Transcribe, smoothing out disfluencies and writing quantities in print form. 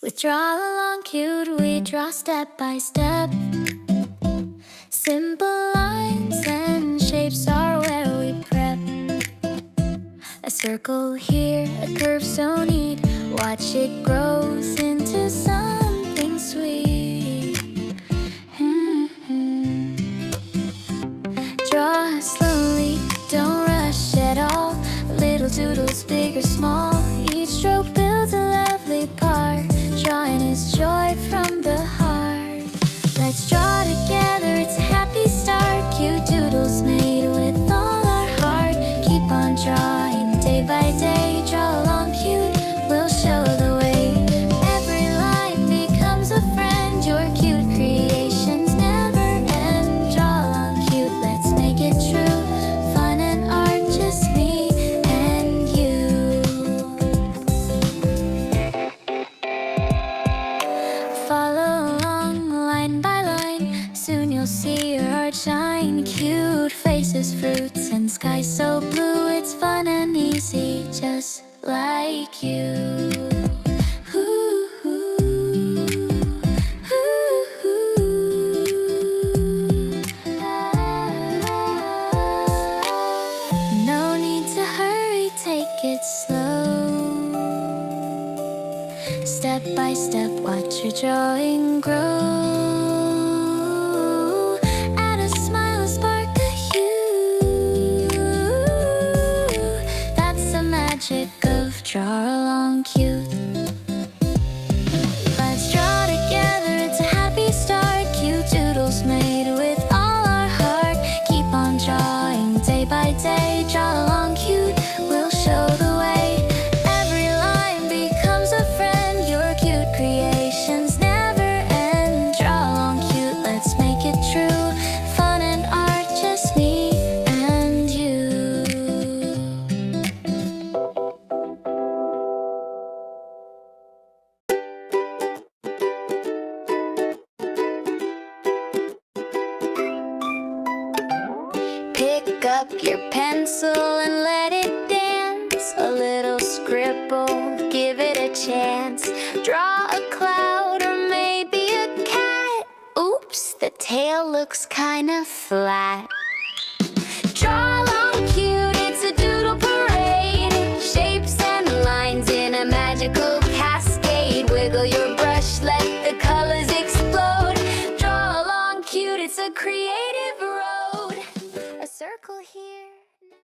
With Draw Along Cute, we draw step by step. Simple lines and shapes are where we prep. A circle here, a curve so neat. Watch it grows into something sweet. Draw slowly, don't rush at all. Little doodles, big or small. Each stroke builds a lovely part. Drawing is joy from the heart. Let's draw together, it's a happy start. Cute doodles made with all our heart. Keep on drawing day by day. Draw along cute, we'll show the way. Every line becomes a friend. Your cute creations never end. Draw along cute, let's make it true. Fun and art, just me and you. Follow along line by line. Soon you'll see your art shine. Cute faces, fruits, and sky so blue. It's fun and easy, just like you. Ooh, ooh, ooh, ooh. No need to hurry, take it slow. Step by step, watch your drawing grow. Add a smile, a spark, a hue. That's the magic of Draw Along Cute. Let's draw together, it's a happy start. Cute doodles made with all our heart. Keep on drawing day by day. Draw along cute, we'll show the way. Every line becomes a friend. Your cute creations never end. Draw along cute, let's make it true. Fun and art, just me and you. Pick up your pencil and let it dance. A little scribble, give it a chance. Draw a cloud or maybe a cat. Oops, the tail looks kinda flat. Draw